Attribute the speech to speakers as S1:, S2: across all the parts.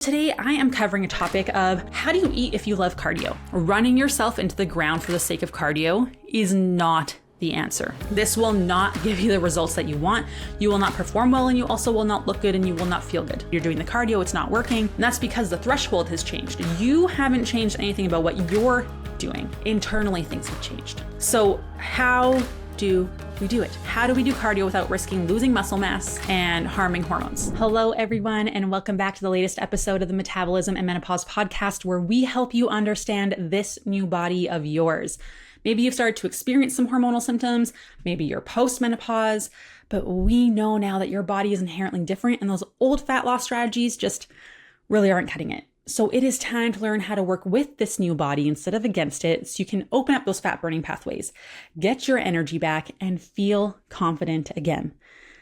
S1: Today, I am covering a topic of how do you eat if you love cardio? Running yourself into the ground for the sake of cardio is not the answer. This will not give you the results that you want. You will not perform well, and you also will not look good, and you will not feel good. You're doing the cardio, it's not working, and that's because the threshold has changed. You haven't changed anything about what you're doing. Internally, things have changed. So how do we do it? How do we do cardio without risking losing muscle mass and harming hormones? Hello, everyone, and welcome back to the latest episode of the Metabolism and Menopause podcast, where we help you understand this new body of yours. Maybe you've started to experience some hormonal symptoms, maybe you're post-menopause, but we know now that your body is inherently different, and those old fat loss strategies just really aren't cutting it. So it is time to learn how to work with this new body instead of against it, so you can open up those fat burning pathways, get your energy back, and feel confident again.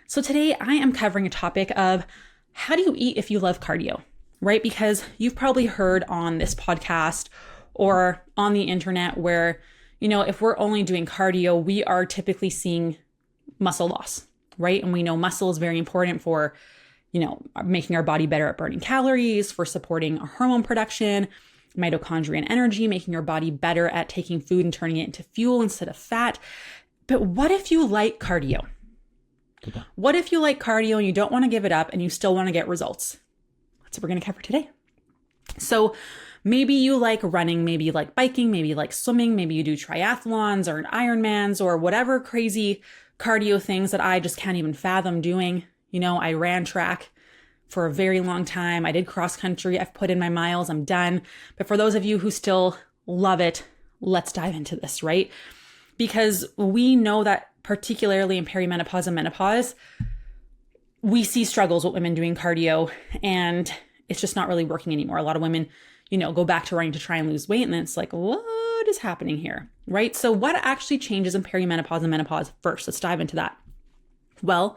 S1: So today I am covering a topic of how do you eat if you love cardio, right? Because you've probably heard on this podcast or on the internet where, if we're only doing cardio, we are typically seeing muscle loss, right? And we know muscle is very important for making our body better at burning calories, for supporting our hormone production, mitochondria and energy, making your body better at taking food and turning it into fuel instead of fat. But what if you like cardio? What if you like cardio and you don't want to give it up and you still want to get results? That's what we're going to cover today. So maybe you like running, maybe you like biking, maybe you like swimming, maybe you do triathlons or Ironmans or whatever crazy cardio things that I just can't even fathom doing. I ran track for a very long time. I did cross country. I've put in my miles. I'm done. But for those of you who still love it, let's dive into this, right? Because we know that particularly in perimenopause and menopause, we see struggles with women doing cardio, and it's just not really working anymore. A lot of women, go back to running to try and lose weight, and then it's like, what is happening here, right? So what actually changes in perimenopause and menopause first? Let's dive into that. Well,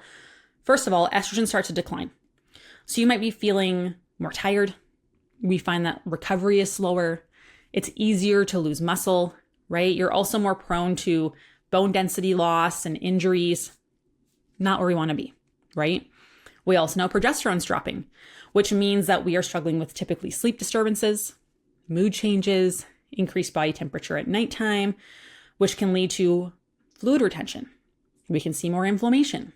S1: first of all, estrogen starts to decline. So you might be feeling more tired. We find that recovery is slower. It's easier to lose muscle, right? You're also more prone to bone density loss and injuries. Not where we want to be, right? We also know progesterone's dropping, which means that we are struggling with typically sleep disturbances, mood changes, increased body temperature at nighttime, which can lead to fluid retention. We can see more inflammation.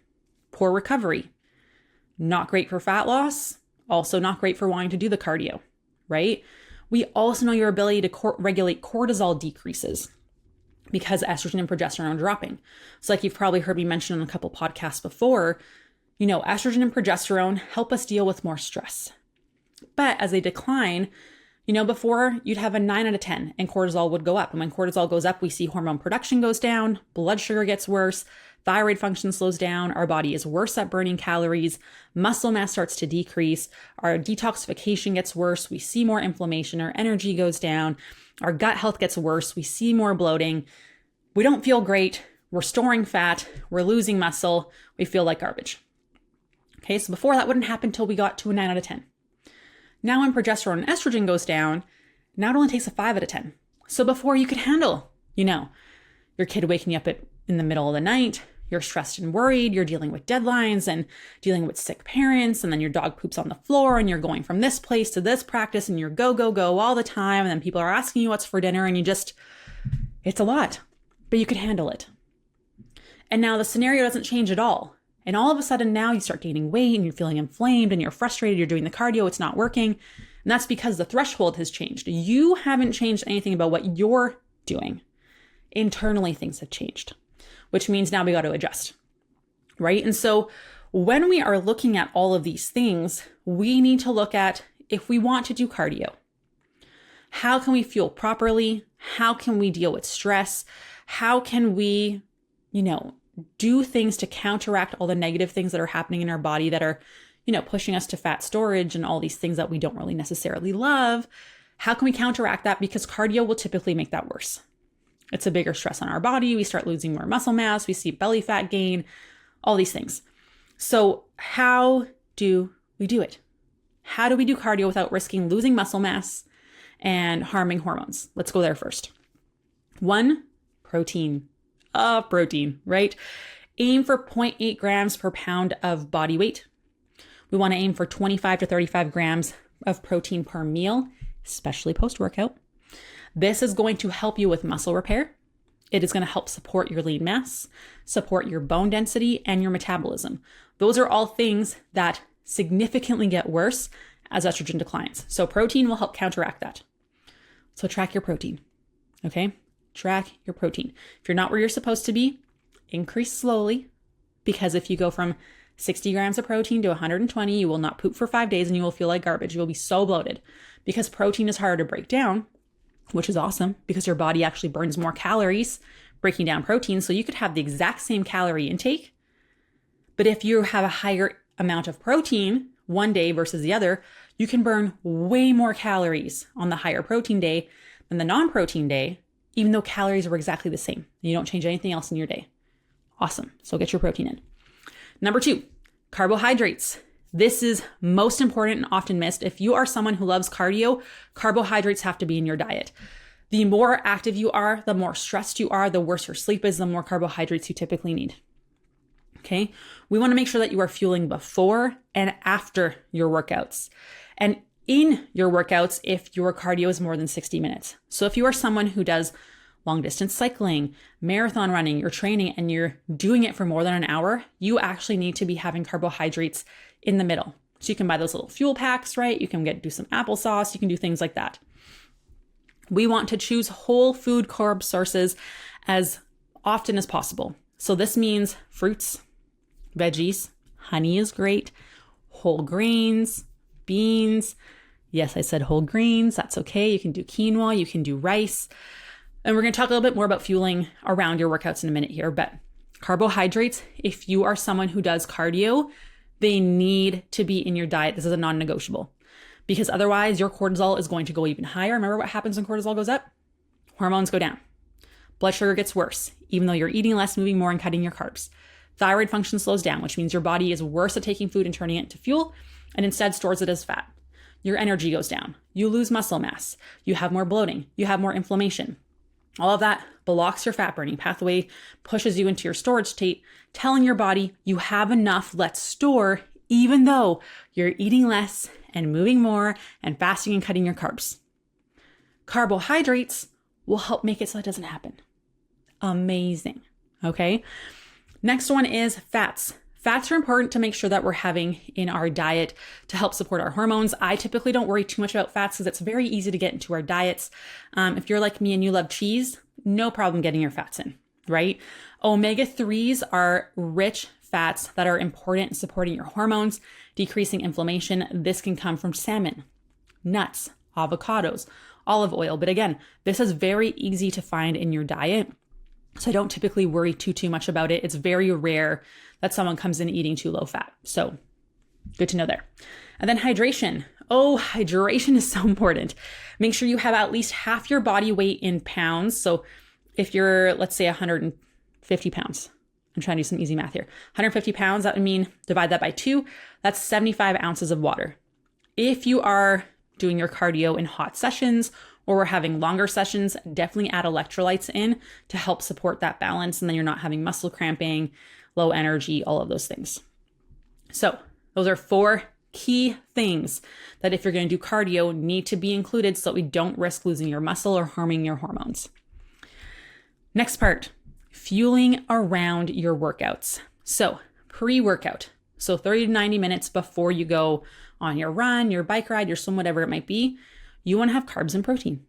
S1: Poor recovery, not great for fat loss, also not great for wanting to do the cardio, right? We also know your ability to regulate cortisol decreases because estrogen and progesterone are dropping. So like you've probably heard me mention on a couple podcasts before, estrogen and progesterone help us deal with more stress. But as they decline, before you'd have a 9 out of 10 and cortisol would go up. And when cortisol goes up, we see hormone production goes down, blood sugar gets worse, thyroid function slows down, our body is worse at burning calories, muscle mass starts to decrease, our detoxification gets worse, we see more inflammation, our energy goes down, our gut health gets worse, we see more bloating, we don't feel great, we're storing fat, we're losing muscle, we feel like garbage. Okay, so before that wouldn't happen until we got to a 9 out of 10. Now when progesterone and estrogen goes down, now it only takes a 5 out of 10. So before you could handle, your kid waking you up in the middle of the night, you're stressed and worried, you're dealing with deadlines and dealing with sick parents, and then your dog poops on the floor and you're going from this place to this practice and you're go, go, go all the time. And then people are asking you what's for dinner and it's a lot, but you could handle it. And now the scenario doesn't change at all. And all of a sudden now you start gaining weight and you're feeling inflamed and you're frustrated, you're doing the cardio, it's not working. And that's because the threshold has changed. You haven't changed anything about what you're doing. Internally, things have changed, which means now we got to adjust, right? And so when we are looking at all of these things, we need to look at, if we want to do cardio, how can we fuel properly? How can we deal with stress? How can we, do things to counteract all the negative things that are happening in our body that are, pushing us to fat storage and all these things that we don't really necessarily love? How can we counteract that? Because cardio will typically make that worse. It's a bigger stress on our body. We start losing more muscle mass. We see belly fat gain, all these things. So how do we do it? How do we do cardio without risking losing muscle mass and harming hormones? Let's go there first. 1, protein. Protein, right? Aim for 0.8 grams per pound of body weight. We want to aim for 25 to 35 grams of protein per meal, especially post-workout. This is going to help you with muscle repair. It is going to help support your lean mass, support your bone density, and your metabolism. Those are all things that significantly get worse as estrogen declines. So protein will help counteract that. So track your protein, okay? Track your protein. If you're not where you're supposed to be, increase slowly, because if you go from 60 grams of protein to 120, you will not poop for 5 days and you will feel like garbage. You will be so bloated because protein is harder to break down, which is awesome because your body actually burns more calories breaking down protein. So you could have the exact same calorie intake, but if you have a higher amount of protein one day versus the other, you can burn way more calories on the higher protein day than the non-protein day, even though calories were exactly the same. You don't change anything else in your day. Awesome. So get your protein in. Number 2, carbohydrates. This is most important and often missed. If you are someone who loves cardio, carbohydrates have to be in your diet. The more active you are, the more stressed you are, the worse your sleep is, the more carbohydrates you typically need. Okay. We want to make sure that you are fueling before and after your workouts and in your workouts if your cardio is more than 60 minutes. So if you are someone who does long distance cycling, marathon running, you're training and you're doing it for more than an hour, you actually need to be having carbohydrates in the middle. So you can buy those little fuel packs, right? You can do some applesauce. You can do things like that. We want to choose whole food carb sources as often as possible. So this means fruits, veggies, honey is great, whole grains, beans. Yes, I said whole grains. That's okay. You can do quinoa, you can do rice. And we're going to talk a little bit more about fueling around your workouts in a minute here. But carbohydrates, if you are someone who does cardio, they need to be in your diet. This is a non-negotiable because otherwise your cortisol is going to go even higher. Remember what happens when cortisol goes up? Hormones go down. Blood sugar gets worse, even though you're eating less, moving more, and cutting your carbs. Thyroid function slows down, which means your body is worse at taking food and turning it into fuel and instead stores it as fat. Your energy goes down. You lose muscle mass. You have more bloating. You have more inflammation. All of that blocks your fat burning pathway, pushes you into your storage state, telling your body you have enough, let's store, even though you're eating less and moving more and fasting and cutting your carbs. Carbohydrates will help make it so it doesn't happen. Amazing. Okay. Next one is fats. Fats are important to make sure that we're having in our diet to help support our hormones. I typically don't worry too much about fats because it's very easy to get into our diets. If you're like me and you love cheese, no problem getting your fats in, right? Omega-3s are rich fats that are important in supporting your hormones, decreasing inflammation. This can come from salmon, nuts, avocados, olive oil. But again, this is very easy to find in your diet. So I don't typically worry too much about it. It's very rare that someone comes in eating too low fat. So good to know there. And then hydration. Oh, hydration is so important. Make sure you have at least half your body weight in pounds. So if you're, let's say 150 pounds, I'm trying to do some easy math here. 150 pounds, that would mean divide that by 2. That's 75 ounces of water. If you are doing your cardio in hot sessions or we're having longer sessions, definitely add electrolytes in to help support that balance. And then you're not having muscle cramping, low energy, all of those things. So those are 4 key things that if you're going to do cardio need to be included so that we don't risk losing your muscle or harming your hormones. Next part, fueling around your workouts. So pre-workout, so 30 to 90 minutes before you go on your run, your bike ride, your swim, whatever it might be, you want to have carbs and protein.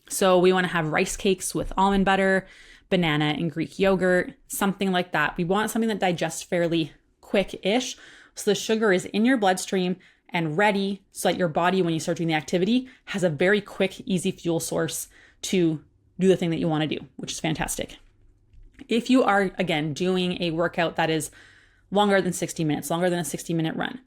S1: So we want to have rice cakes with almond butter, banana and Greek yogurt, something like that. We want something that digests fairly quick-ish. So the sugar is in your bloodstream and ready so that your body, when you start doing the activity, has a very quick, easy fuel source to do the thing that you want to do, which is fantastic. If you are, again, doing a workout that is longer than 60 minutes, longer than a 60-minute run,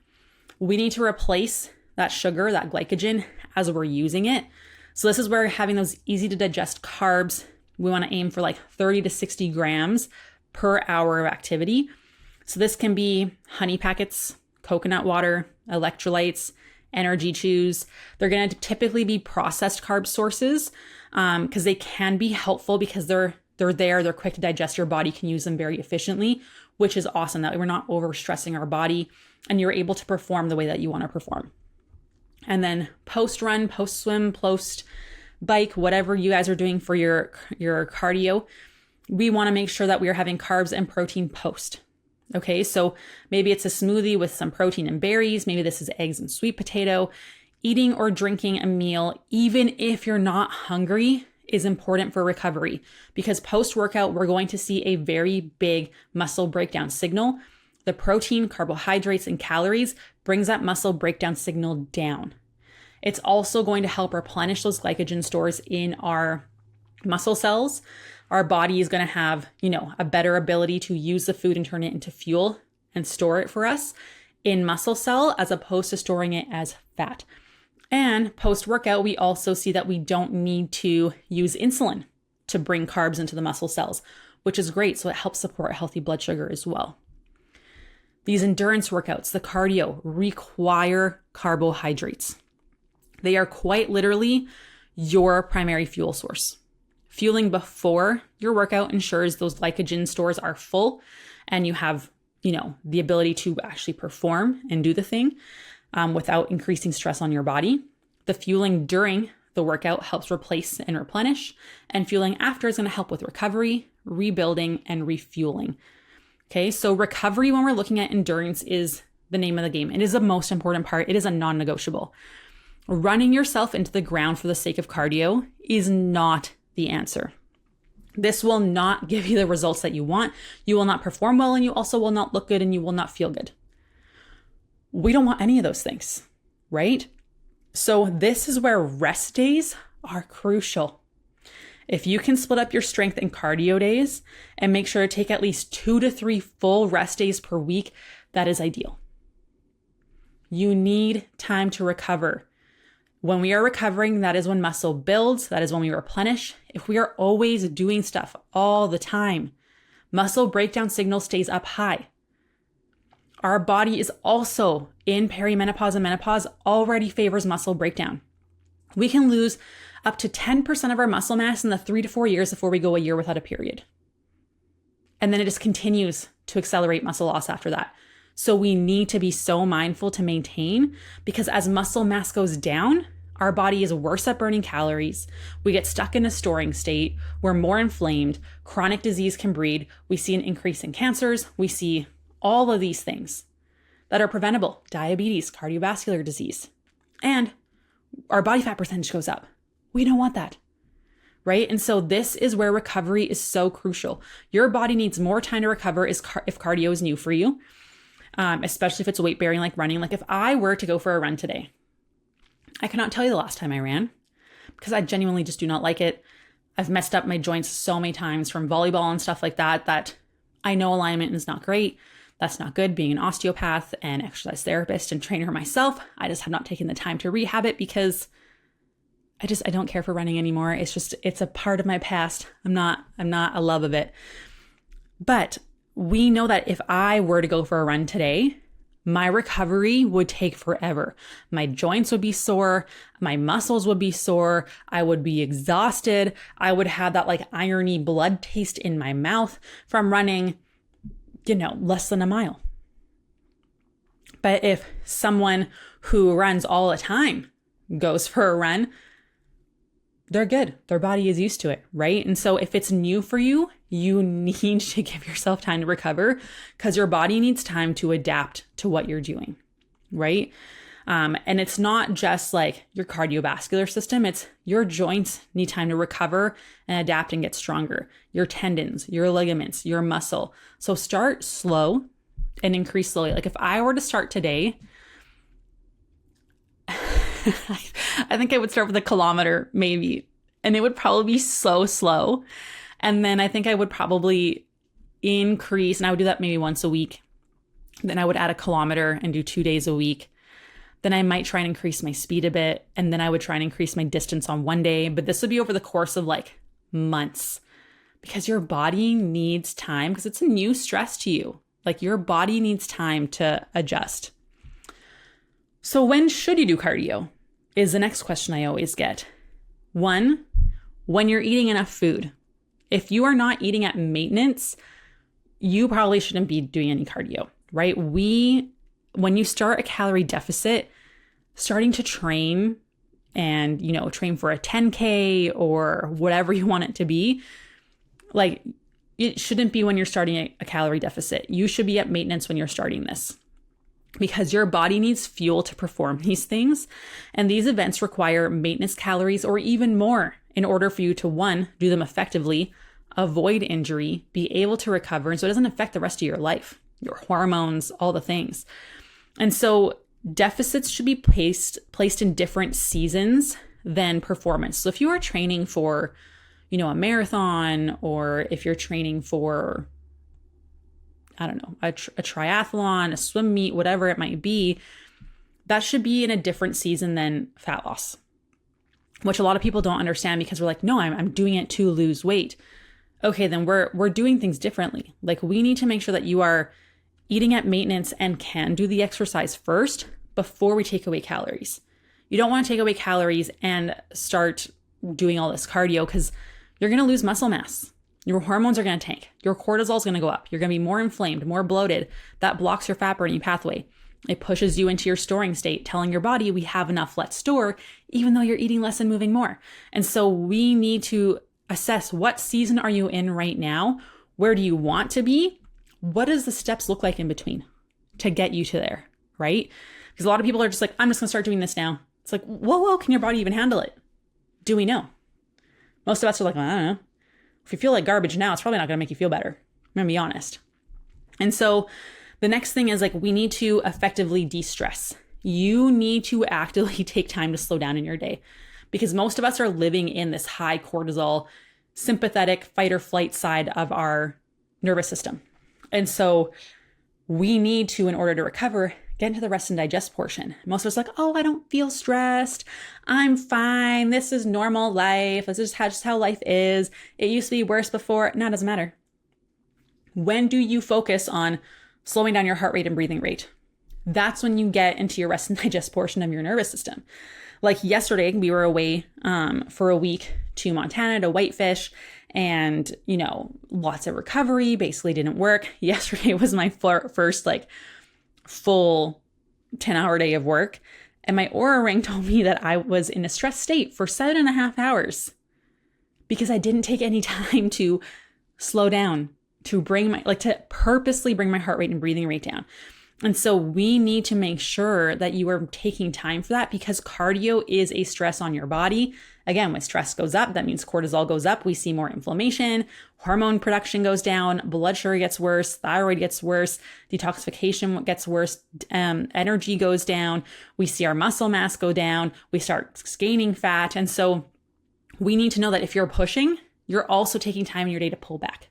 S1: we need to replace that sugar, that glycogen, as we're using it. So this is where having those easy to digest carbs, we want to aim for like 30 to 60 grams per hour of activity. So this can be honey packets, coconut water, electrolytes, energy chews. They're going to typically be processed carb sources because they can be helpful because they're quick to digest. Your body can use them very efficiently, which is awesome that we're not overstressing our body and you're able to perform the way that you want to perform. And then post run, post swim, post bike, whatever you guys are doing for your cardio, we want to make sure that we are having carbs and protein post. Okay, so maybe it's a smoothie with some protein and berries. Maybe this is eggs and sweet potato. Eating or drinking a meal, even if you're not hungry, is important for recovery, because post-workout, we're going to see a very big muscle breakdown signal. The protein, carbohydrates, and calories brings that muscle breakdown signal down. It's also going to help replenish those glycogen stores in our muscle cells. Our body is going to have, a better ability to use the food and turn it into fuel and store it for us in muscle cell, as opposed to storing it as fat. And post-workout, we also see that we don't need to use insulin to bring carbs into the muscle cells, which is great. So it helps support healthy blood sugar as well. These endurance workouts, the cardio, require carbohydrates. They are quite literally your primary fuel source. Fueling before your workout ensures those glycogen stores are full and you have, the ability to actually perform and do the thing without increasing stress on your body. The fueling during the workout helps replace and replenish, and fueling after is going to help with recovery, rebuilding, and refueling. Okay, so recovery when we're looking at endurance is the name of the game. It is the most important part. It is a non-negotiable. Running yourself into the ground for the sake of cardio is not the answer. This will not give you the results that you want. You will not perform well, and you also will not look good, and you will not feel good. We don't want any of those things, right? So this is where rest days are crucial. If you can split up your strength and cardio days and make sure to take at least 2 to 3 full rest days per week, that is ideal. You need time to recover. When we are recovering, that is when muscle builds. That is when we replenish. If we are always doing stuff all the time, muscle breakdown signal stays up high. Our body is also in perimenopause, and menopause already favors muscle breakdown. We can lose up to 10% of our muscle mass in the 3 to 4 years before we go a year without a period. And then it just continues to accelerate muscle loss after that. So we need to be so mindful to maintain, because as muscle mass goes down, our body is worse at burning calories. We get stuck in a storing state. We're more inflamed. Chronic disease can breed. We see an increase in cancers. We see all of these things that are preventable: diabetes, cardiovascular disease, and our body fat percentage goes up. We don't want that, right? And so this is where recovery is so crucial. Your body needs more time to recover if cardio is new for you, especially if it's weight bearing like running. Like if I were to go for a run today, I cannot tell you the last time I ran, because I genuinely just do not like it. I've messed up my joints so many times from volleyball and stuff like that, that I know alignment is not great. That's not good. Being an osteopath and exercise therapist and trainer myself, I just have not taken the time to rehab it, because I don't care for running anymore. It's a part of my past. I'm not a love of it. But we know that if I were to go for a run today, my recovery would take forever. My joints would be sore. My muscles would be sore. I would be exhausted. I would have that like irony blood taste in my mouth from running, less than a mile. But if someone who runs all the time goes for a run, they're good. Their body is used to it, right? And so if it's new for you, you need to give yourself time to recover, because your body needs time to adapt to what you're doing, right? And it's not just like your cardiovascular system, it's your joints need time to recover and adapt and get stronger. Your tendons, your ligaments, your muscle. So start slow and increase slowly. Like if I were to start today, I think I would start with 1 kilometer maybe, and it would probably be so slow. And then I think I would probably increase, and I would do that maybe once a week. Then I would add 1 kilometer and do 2 days a week. Then I might try and increase my speed a bit. And then I would try and increase my distance on one day. But this would be over the course of like months, because your body needs time, because it's a new stress to you. Like your body needs time to adjust. So when should you do cardio is the next question I always get. 1, when you're eating enough food. If you are not eating at maintenance, you probably shouldn't be doing any cardio, right? When you start a calorie deficit, starting to train and, train for a 10K or whatever you want it to be, like it shouldn't be when you're starting a calorie deficit. You should be at maintenance when you're starting this, because your body needs fuel to perform these things. And these events require maintenance calories or even more in order for you to, one, do them effectively, avoid injury, be able to recover, and so it doesn't affect the rest of your life, your hormones, all the things. And so deficits should be placed in different seasons than performance. So if you are training for, a marathon, or if you're training for, I don't know, a triathlon, a swim meet, whatever it might be, that should be in a different season than fat loss, which a lot of people don't understand, because we're like, no, I'm doing it to lose weight. Okay, then we're doing things differently. Like, we need to make sure that you are eating at maintenance and can do the exercise first before we take away calories. You don't want to take away calories and start doing all this cardio, because you're going to lose muscle mass. Your hormones are going to tank. Your cortisol is going to go up. You're going to be more inflamed, more bloated. That blocks your fat burning pathway. It pushes you into your storing state, telling your body we have enough, let's store, even though you're eating less and moving more. And so we need to assess, what season are you in right now? Where do you want to be? What does the steps look like in between to get you to there, right? Because a lot of people are just like, I'm just going to start doing this now. It's like, whoa, can your body even handle it? Do we know? Most of us are like, well, I don't know. If you feel like garbage now, it's probably not going to make you feel better. I'm going to be honest. And so the next thing is, like, we need to effectively de-stress. You need to actively take time to slow down in your day, because most of us are living in this high cortisol, sympathetic fight or flight side of our nervous system. And so we need to, in order to recover, get into the rest and digest portion. Most of us are like, oh, I don't feel stressed. I'm fine. This is normal life. This is just how life is. It used to be worse before. No, it doesn't matter. When do you focus on slowing down your heart rate and breathing rate? That's when you get into your rest and digest portion of your nervous system. Like yesterday, we were away for a week to Montana to whitefish, and, lots of recovery basically didn't work. Yesterday was my first full 10-hour day of work. And my Oura ring told me that I was in a stress state for 7.5 hours because I didn't take any time to slow down, to purposely bring my heart rate and breathing rate down. And so we need to make sure that you are taking time for that, because cardio is a stress on your body. Again, when stress goes up, that means cortisol goes up. We see more inflammation, hormone production goes down, blood sugar gets worse, thyroid gets worse, detoxification gets worse, energy goes down. We see our muscle mass go down. We start gaining fat. And so we need to know that if you're pushing, you're also taking time in your day to pull back.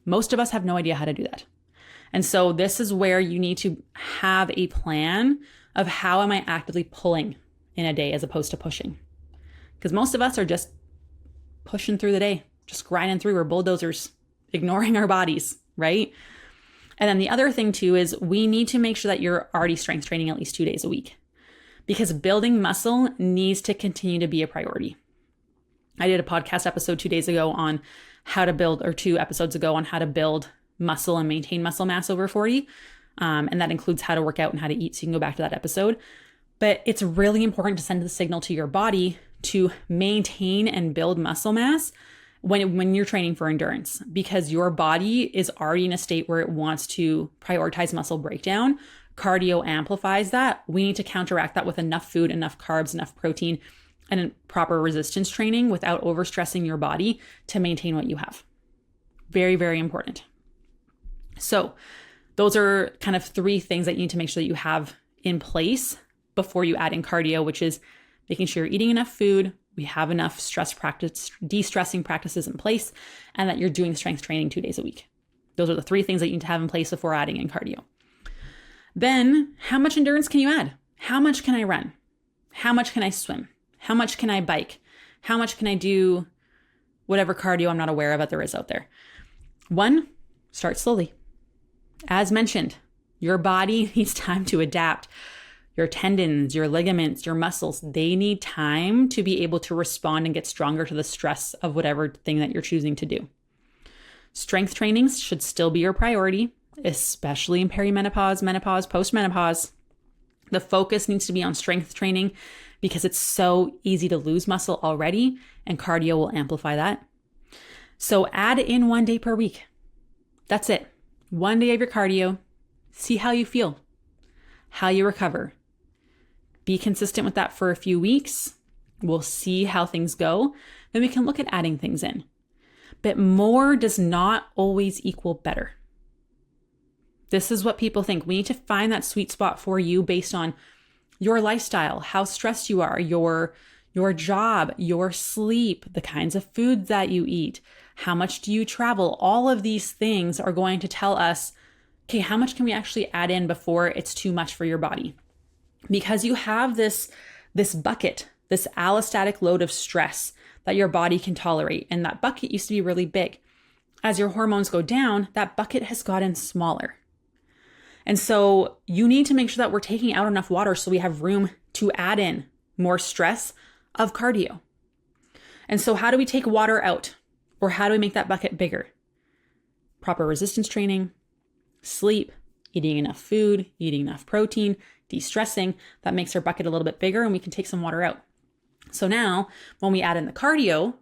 S1: Most of us have no idea how to do that. And so this is where you need to have a plan of, how am I actively pulling in a day as opposed to pushing? Because most of us are just pushing through the day, just grinding through. We're bulldozers, ignoring our bodies, right? And then the other thing too is, we need to make sure that you're already strength training at least 2 days a week, because building muscle needs to continue to be a priority. I did a podcast episode 2 days ago on how to build, or 2 episodes ago on how to build muscle and maintain muscle mass over 40. And that includes how to work out and how to eat. So you can go back to that episode. But it's really important to send the signal to your body to maintain and build muscle mass when you're training for endurance, because your body is already in a state where it wants to prioritize muscle breakdown. Cardio amplifies that. We need to counteract that with enough food, enough carbs, enough protein, and proper resistance training without overstressing your body to maintain what you have. Very, very important. So those are kind of 3 things that you need to make sure that you have in place before you add in cardio, which is making sure you're eating enough food, we have enough de-stressing practices in place, and that you're doing strength training 2 days a week. Those are the 3 things that you need to have in place before adding in cardio. Then, how much endurance can you add? How much can I run? How much can I swim? How much can I bike? How much can I do whatever cardio I'm not aware of that there is out there? 1, start slowly. As mentioned, your body needs time to adapt. Your tendons, your ligaments, your muscles, they need time to be able to respond and get stronger to the stress of whatever thing that you're choosing to do. Strength trainings should still be your priority, especially in perimenopause, menopause, postmenopause. The focus needs to be on strength training because it's so easy to lose muscle already, and cardio will amplify that. So add in 1 day per week. That's it. 1 day of your cardio. See how you feel, how you recover. Be consistent with that for a few weeks. We'll see how things go. Then we can look at adding things in. But more does not always equal better. This is what people think. We need to find that sweet spot for you based on your lifestyle, how stressed you are, your job, your sleep, the kinds of foods that you eat, how much do you travel. All of these things are going to tell us, okay, how much can we actually add in before it's too much for your body? Because you have this bucket, this allostatic load of stress that your body can tolerate. And that bucket used to be really big. As your hormones go down, that bucket has gotten smaller. And so you need to make sure that we're taking out enough water so we have room to add in more stress of cardio. And so how do we take water out? Or how do we make that bucket bigger? Proper resistance training, sleep, eating enough food, eating enough protein, de-stressing. That makes our bucket a little bit bigger and we can take some water out. So now when we add in the cardio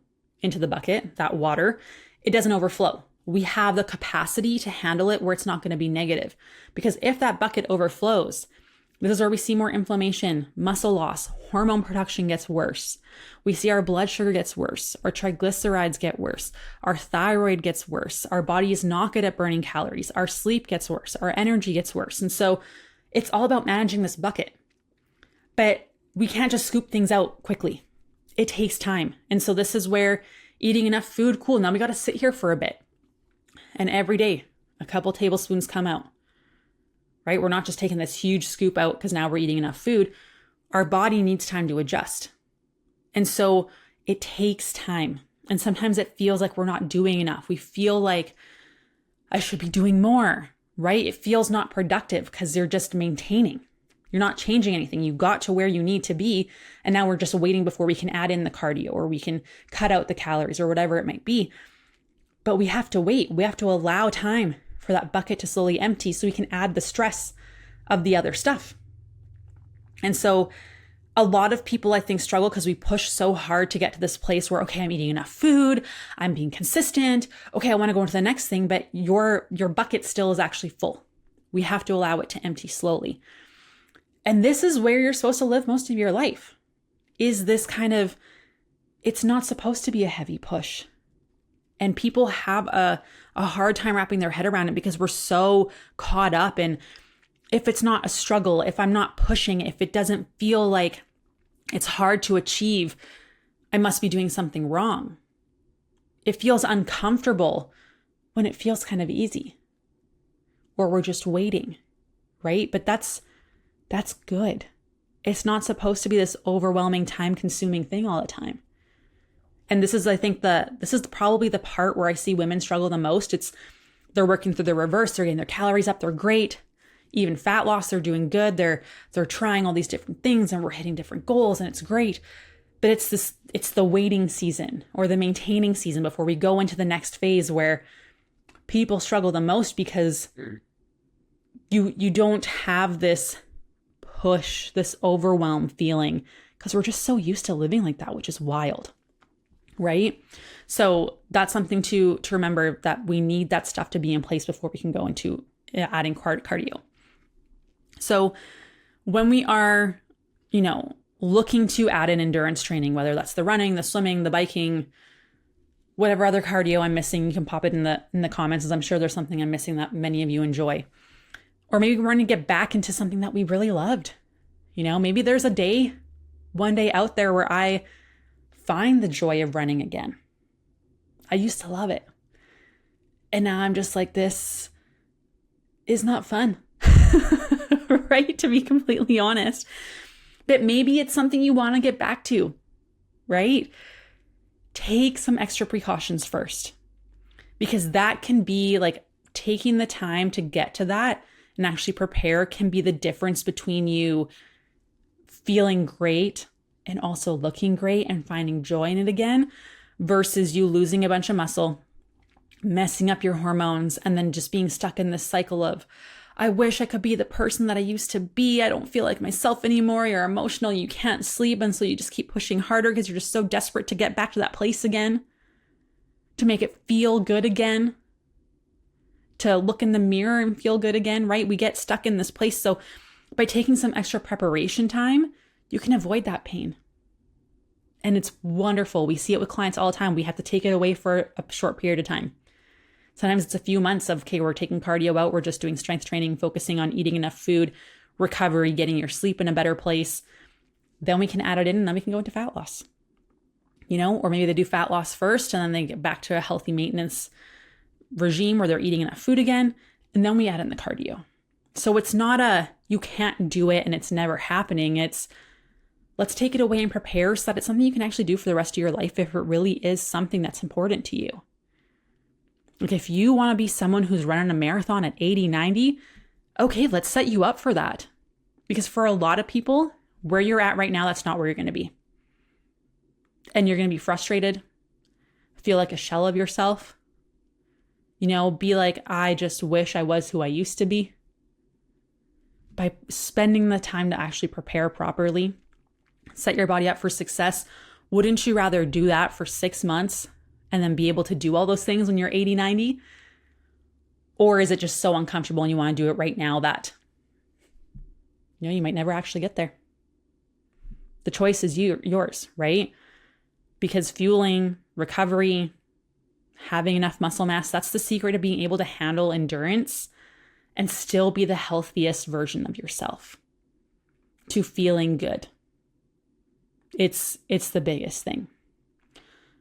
S1: into the bucket, that water, it doesn't overflow. We have the capacity to handle it where it's not going to be negative. Because if that bucket overflows, this is where we see more inflammation, muscle loss, hormone production gets worse. We see our blood sugar gets worse, our triglycerides get worse, our thyroid gets worse, our body is not good at burning calories, our sleep gets worse, our energy gets worse. And so it's all about managing this bucket. But we can't just scoop things out quickly. It takes time. And so this is where eating enough food, cool, now we got to sit here for a bit. And every day, a couple tablespoons come out, right? We're not just taking this huge scoop out because now we're eating enough food. Our body needs time to adjust. And so it takes time. And sometimes it feels like we're not doing enough. We feel like I should be doing more, right? It feels not productive because you're just maintaining. You're not changing anything. You got to where you need to be. And now we're just waiting before we can add in the cardio or we can cut out the calories or whatever it might be. But we have to wait. We have to allow time for that bucket to slowly empty so we can add the stress of the other stuff. And so a lot of people, I think, struggle because we push so hard to get to this place where, okay, I'm eating enough food, I'm being consistent. Okay, I want to go into the next thing, but your bucket still is actually full. We have to allow it to empty slowly. And this is where you're supposed to live most of your life, is this kind of, it's not supposed to be a heavy push. And people have a hard time wrapping their head around it because we're so caught up in, if it's not a struggle, if I'm not pushing, if it doesn't feel like it's hard to achieve, I must be doing something wrong. It feels uncomfortable when it feels kind of easy, or we're just waiting, right? But that's good. It's not supposed to be this overwhelming, time-consuming thing all the time. And this is, I think, this is probably the part where I see women struggle the most. It's they're working through the reverse. They're getting their calories up. They're great. Even fat loss, they're doing good. They're trying all these different things and we're hitting different goals and it's great. But it's the waiting season or the maintaining season before we go into the next phase where people struggle the most because you don't have this push, this overwhelm feeling because we're just so used to living like that, which is wild. Right? So that's something to remember, that we need that stuff to be in place before we can go into adding cardio. So when we are, looking to add in endurance training, whether that's the running, the swimming, the biking, whatever other cardio I'm missing, you can pop it in the comments, as I'm sure there's something I'm missing that many of you enjoy. Or maybe we're going to get back into something that we really loved. Maybe there's one day out there where I find the joy of running again. I used to love it. And now I'm just like, this is not fun, right? To be completely honest. But maybe it's something you want to get back to, right? Take some extra precautions first, because that can be like taking the time to get to that and actually prepare can be the difference between you feeling great and also looking great and finding joy in it again, versus you losing a bunch of muscle, messing up your hormones, and then just being stuck in this cycle of, I wish I could be the person that I used to be. I don't feel like myself anymore. You're emotional. You can't sleep. And so you just keep pushing harder because you're just so desperate to get back to that place again, to make it feel good again, to look in the mirror and feel good again, right? We get stuck in this place. So by taking some extra preparation time, you can avoid that pain. And it's wonderful. We see it with clients all the time. We have to take it away for a short period of time. Sometimes it's a few months of, okay, we're taking cardio out. We're just doing strength training, focusing on eating enough food, recovery, getting your sleep in a better place. Then we can add it in and then we can go into fat loss, or maybe they do fat loss first and then they get back to a healthy maintenance regime where they're eating enough food again. And then we add in the cardio. So it's not you can't do it and it's never happening. It's let's take it away and prepare so that it's something you can actually do for the rest of your life if it really is something that's important to you. Like if you want to be someone who's running a marathon at 80, 90, okay, let's set you up for that. Because for a lot of people, where you're at right now, that's not where you're going to be. And you're going to be frustrated, feel like a shell of yourself, be like, I just wish I was who I used to be. By spending the time to actually prepare properly, set your body up for success, wouldn't you rather do that for 6 months and then be able to do all those things when you're 80, 90? Or is it just so uncomfortable and you want to do it right now that, you might never actually get there? The choice is yours, right? Because fueling, recovery, having enough muscle mass, that's the secret of being able to handle endurance and still be the healthiest version of yourself, to feeling good. It's the biggest thing.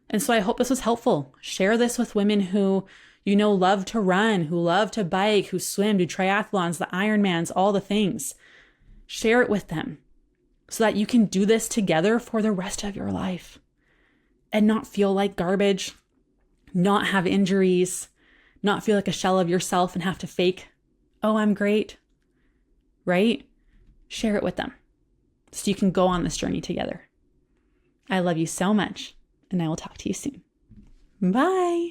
S1: And so I hope this was helpful. Share this with women who, love to run, who love to bike, who swim, do triathlons, the Ironmans, all the things. Share it with them so that you can do this together for the rest of your life and not feel like garbage, not have injuries, not feel like a shell of yourself and have to fake, oh, I'm great, right? Share it with them so you can go on this journey together. I love you so much, and I will talk to you soon. Bye.